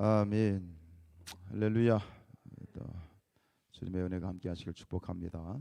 아멘. 할렐루야. 또 주님의 은혜가 함께 하시길 축복합니다.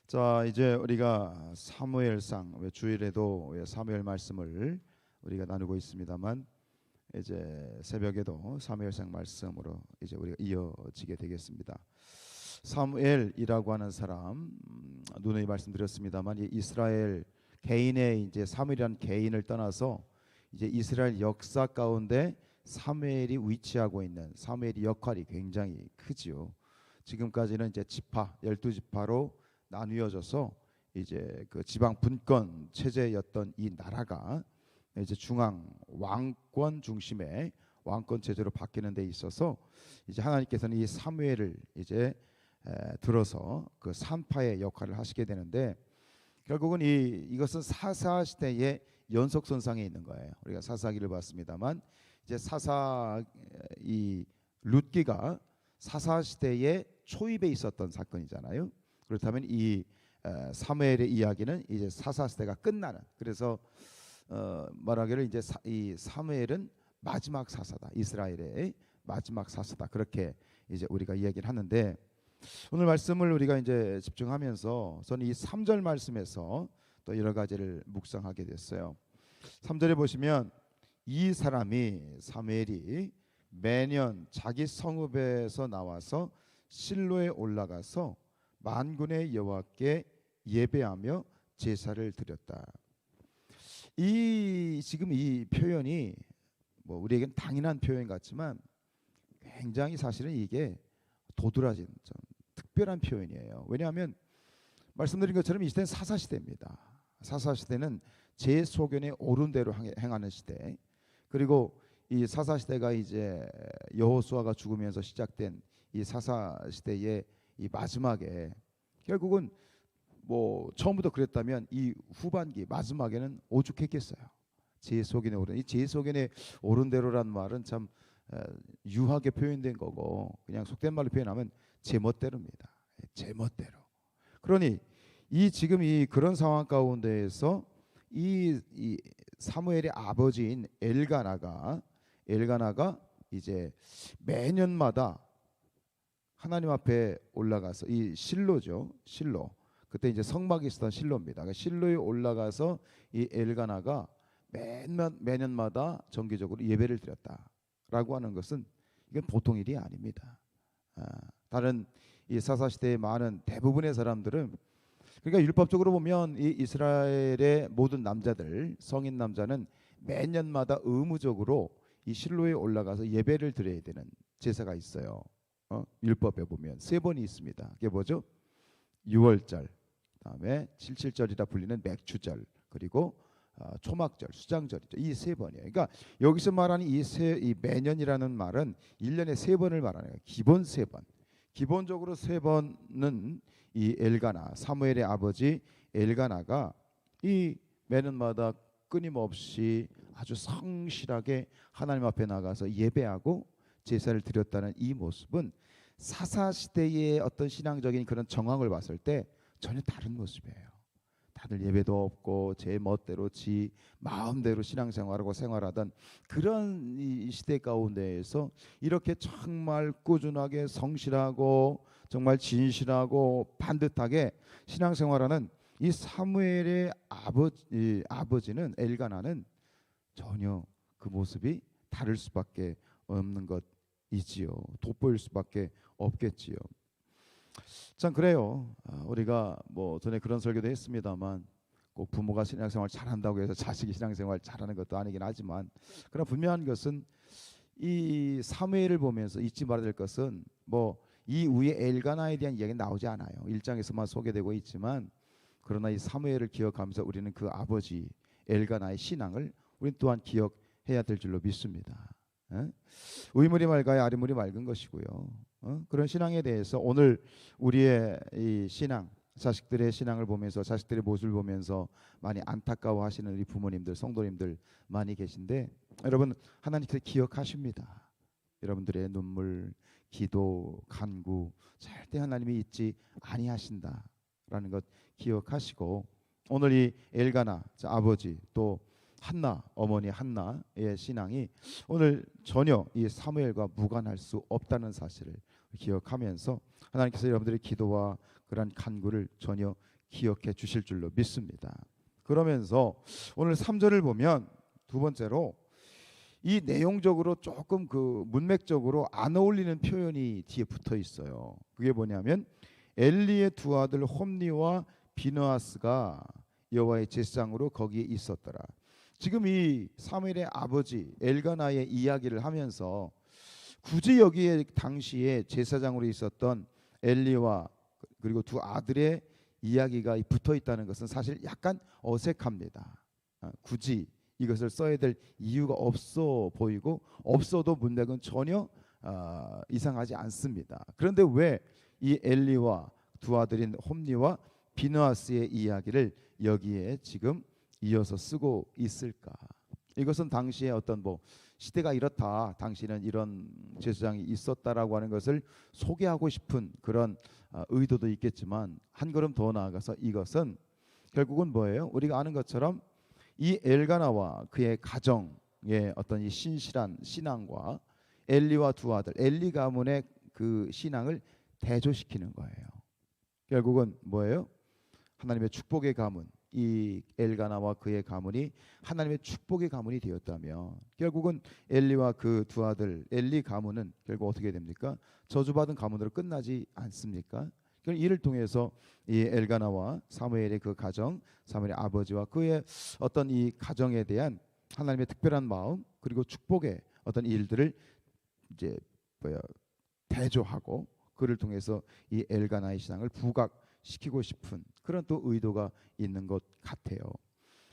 자, 이제 우리가 사무엘상, 왜 주일에도 사무엘 말씀을 우리가 나누고 있습니다만, 이제 새벽에도 사무엘상 말씀으로 이제 우리가 이어지게 되겠습니다. 사무엘이라고 하는 사람, 누누이 말씀드렸습니다만, 이 이스라엘 개인의 이제 사무엘이라는 개인을 떠나서 이제 이스라엘 역사 가운데 사무엘이 위치하고 있는 사무엘의 역할이 굉장히 크지요. 지금까지는 이제 지파 12지파로 나뉘어져서 이제 그 지방 분권 체제였던 이 나라가 이제 중앙 왕권 중심의 왕권 체제로 바뀌는 데 있어서 이제 하나님께서는 이 사무엘을 이제 들어서 그 산파의 역할을 하시게 되는데, 결국은 이것은 사사 시대의 연속선상에 있는 거예요. 우리가 사사기를 봤습니다만, 이제 사사 이 룻기가 사사 시대의 초입에 있었던 사건이잖아요. 그렇다면 이 사무엘의 이야기는 이제 사사 시대가 끝나는, 그래서 말하기를 이제 이 사무엘은 마지막 사사다, 이스라엘의 마지막 사사다, 그렇게 이제 우리가 이야기를 하는데, 오늘 말씀을 우리가 이제 집중하면서 저는 이 3절 말씀에서 또 여러 가지를 묵상하게 됐어요. 3절에 보시면 이 사람이 사무엘이 매년 자기 성읍에서 나와서 실로에 올라가서 만군의 여호와께 예배하며 제사를 드렸다. 지금 이 표현이 뭐 우리에겐 당연한 표현 같지만 굉장히 사실은 이게 도드라진 좀 특별한 표현이에요. 왜냐하면 말씀드린 것처럼 이 시대는 사사시대입니다. 사사시대는 제 소견에 옳은 대로 행하는 시대, 그리고 이 사사시대가 이제 여호수아가 죽으면서 시작된 이 사사시대의 이 마지막에, 결국은 뭐 처음부터 그랬다면 이 후반기 마지막에는 오죽했겠어요. 제 소견에 옳은, 이 제 소견에 옳은 대로란 말은 참 유하게 표현된 거고, 그냥 속된 말로 표현하면 제멋대로입니다. 제멋대로. 그러니 지금 그런 상황 가운데에서 이 사무엘의 아버지인 엘가나가 이제 매년마다 하나님 앞에 올라가서, 이 실로죠, 실로, 그때 이제 성막이 있었던 실로입니다. 그러니까 실로에 올라가서 이 엘가나가 매년마다 정기적으로 예배를 드렸다라고 하는 것은 이건 보통 일이 아닙니다. 다른 이 사사시대의 많은 대부분의 사람들은, 그러니까 율법적으로 보면 이 이스라엘의 모든 남자들, 성인 남자는 매년마다 의무적으로 이 실로에 올라가서 예배를 드려야 되는 제사가 있어요. 율법에 보면 3번이 있습니다. 그게 뭐죠? 6월절, 그다음에 77절이라 불리는 맥추절, 그리고 초막절, 수장절이죠. 이 3번이에요. 그러니까 여기서 말하는 이 매년이라는 말은 1년에 3번을 말하는 거예요. 기본 3번. 기본적으로 3번은 이 엘가나, 사무엘의 아버지 엘가나가 이 매년마다 끊임없이 아주 성실하게 하나님 앞에 나가서 예배하고 제사를 드렸다는 이 모습은 사사 시대의 어떤 신앙적인 그런 정황을 봤을 때 전혀 다른 모습이에요. 다들 예배도 없고 제 멋대로 지 마음대로 신앙생활하고 생활하던 그런 이 시대 가운데에서 이렇게 정말 꾸준하게 성실하고 정말 진실하고 반듯하게 신앙생활하는 이 사무엘의 아버지는, 엘가나는 전혀 그 모습이 다를 수밖에 없는 것이지요. 돋보일 수밖에 없겠지요. 참 그래요. 우리가 뭐 전에 그런 설교도 했습니다만, 꼭 부모가 신앙생활 잘한다고 해서 자식이 신앙생활 잘하는 것도 아니긴 하지만, 그러나 분명한 것은 이 사무엘을 보면서 잊지 말아야 될 것은, 뭐 이 위에 엘가나에 대한 이야기는 나오지 않아요. 1장에서만 소개되고 있지만, 그러나 이 사무엘을 기억하면서 우리는 그 아버지 엘가나의 신앙을 우리는 또한 기억해야 될 줄로 믿습니다. 의물이 맑아야 아리물이 맑은 것이고요. 그런 신앙에 대해서 오늘 우리의 이 신앙, 자식들의 신앙을 보면서, 자식들의 모습을 보면서 많이 안타까워하시는 우리 부모님들, 성도님들 많이 계신데, 여러분 하나님께서 기억하십니다. 여러분들의 눈물, 기도, 간구 절대 하나님이 잊지 아니하신다라는 것 기억하시고, 오늘 이 엘가나 아버지, 또 한나, 어머니 한나의 신앙이 오늘 전혀 이 사무엘과 무관할 수 없다는 사실을 기억하면서 하나님께서 여러분들의 기도와 그러한 간구를 전혀 기억해 주실 줄로 믿습니다. 그러면서 오늘 3절을 보면 두 번째로 이 내용적으로 조금 그 문맥적으로 안 어울리는 표현이 뒤에 붙어 있어요. 그게 뭐냐면 엘리의 두 아들 홈니와 비느하스가 여호와의 제사장으로 거기에 있었더라. 지금 이 사무엘의 아버지 엘가나의 이야기를 하면서 굳이 여기에 당시에 제사장으로 있었던 엘리와 그리고 두 아들의 이야기가 붙어 있다는 것은 사실 약간 어색합니다. 굳이 이것을 써야 될 이유가 없어 보이고 없어도 문맥은 전혀 이상하지 않습니다. 그런데 왜 이 엘리와 두 아들인 홈니와 비느하스의 이야기를 여기에 지금 이어서 쓰고 있을까? 이것은 당시에 어떤 뭐 시대가 이렇다, 당시는 이런 제사장이 있었다라고 하는 것을 소개하고 싶은 그런 의도도 있겠지만 한 걸음 더 나아가서 이것은 결국은 뭐예요? 우리가 아는 것처럼 이 엘가나와 그의 가정의 어떤 이 신실한 신앙과 엘리와 두 아들, 엘리 가문의 그 신앙을 대조시키는 거예요. 결국은 뭐예요? 하나님의 축복의 가문, 이 엘가나와 그의 가문이 하나님의 축복의 가문이 되었다면 결국은 엘리와 그 두 아들 엘리 가문은 결국 어떻게 됩니까? 저주받은 가문으로 끝나지 않습니까? 이를 통해서 이 엘가나와 사무엘의 그 가정, 사무엘의 아버지와 그의 어떤 이 가정에 대한 하나님의 특별한 마음 그리고 축복의 어떤 일들을 이제 대조하고 그를 통해서 이 엘가나의 신앙을 부각시키고 싶은 그런 또 의도가 있는 것 같아요.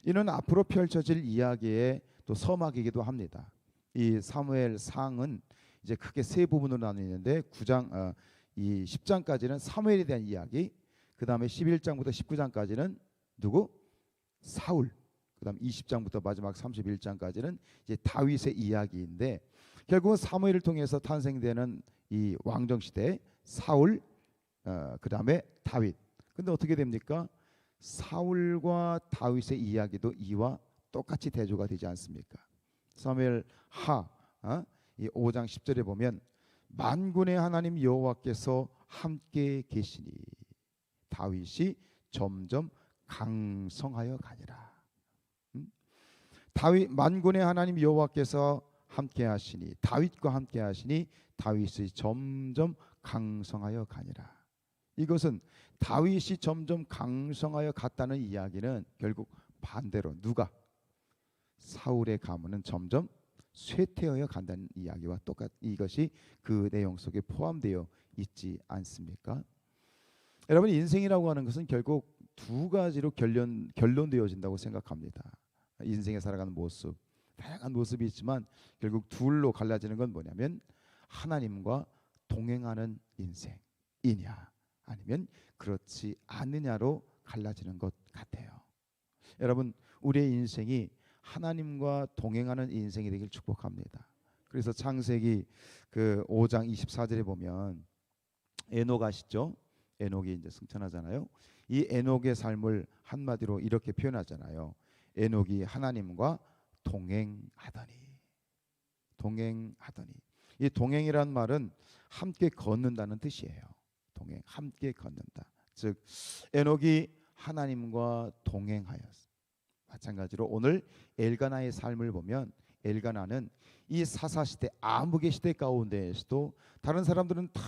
이는 앞으로 펼쳐질 이야기의 또 서막이기도 합니다. 이 사무엘 상은 이제 크게 세 부분으로 나뉘는데 9장 이 10장까지는 사무엘에 대한 이야기, 그 다음에 11장부터 19장까지는 누구? 사울. 그 다음 20장부터 마지막 31장까지는 이제 다윗의 이야기인데 결국은 사무엘을 통해서 탄생되는 이 왕정 시대 사울, 그 다음에 다윗. 근데 어떻게 됩니까? 사울과 다윗의 이야기도 이와 똑같이 대조가 되지 않습니까? 사무엘 이 5장 10절에 보면 만군의 하나님 여호와께서 함께 계시니 다윗이 점점 강성하여 가니라. 다윗 만군의 하나님 여호와께서 함께 하시니 다윗과 함께 하시니 다윗이 점점 강성하여 가니라. 이것은 다윗이 점점 강성하여 갔다는 이야기는 결국 반대로 누가 사울의 가문은 점점 쇠퇴하여 간다는 이야기와 이것이 그 내용 속에 포함되어 있지 않습니까? 여러분 인생이라고 하는 것은 결국 두 가지로 결론되어진다고 생각합니다. 인생에 살아가는 모습 다양한 모습이 있지만 결국 둘로 갈라지는 건 뭐냐면 하나님과 동행하는 인생이냐 아니면 그렇지 않느냐로 갈라지는 것 같아요. 여러분 우리의 인생이 하나님과 동행하는 인생이 되길 축복합니다. 그래서 창세기 그 5장 24절에 보면 에녹 아시죠? 에녹이 이제 승천하잖아요. 이 에녹의 삶을 한마디로 이렇게 표현하잖아요. 에녹이 하나님과 동행하더니. 이 동행이란 말은 함께 걷는다는 뜻이에요. 동행, 함께 걷는다. 즉 에녹이 하나님과 동행하였어. 마찬가지로 오늘 엘가나의 삶을 보면 엘가나는 이 사사시대 암흑의 시대 가운데에서도 다른 사람들은 다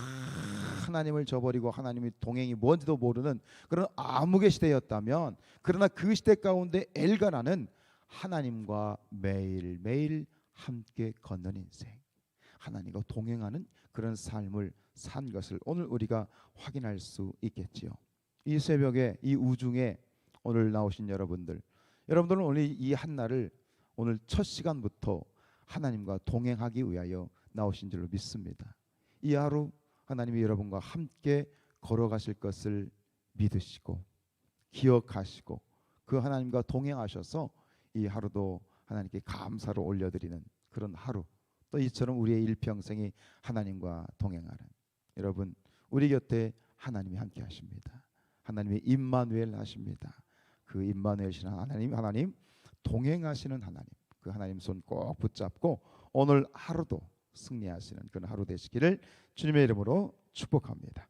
하나님을 저버리고 하나님의 동행이 뭔지도 모르는 그런 암흑의 시대였다면 그러나 그 시대 가운데 엘가나는 하나님과 매일매일 함께 걷는 인생, 하나님과 동행하는 그런 삶을 산 것을 오늘 우리가 확인할 수 있겠지요. 이 새벽에 이 우중에 오늘 나오신 여러분들은 오늘 이 한날을 오늘 첫 시간부터 하나님과 동행하기 위하여 나오신 줄로 믿습니다. 이 하루 하나님이 여러분과 함께 걸어가실 것을 믿으시고 기억하시고 그 하나님과 동행하셔서 이 하루도 하나님께 감사로 올려드리는 그런 하루, 또 이처럼 우리의 일평생이 하나님과 동행하는 여러분, 우리 곁에 하나님이 함께 하십니다. 하나님의 임마누엘 하십니다. 그 임마누엘이신 하나님 동행하시는 하나님, 그 하나님 손 꼭 붙잡고 오늘 하루도 승리하시는 그런 하루 되시기를 주님의 이름으로 축복합니다.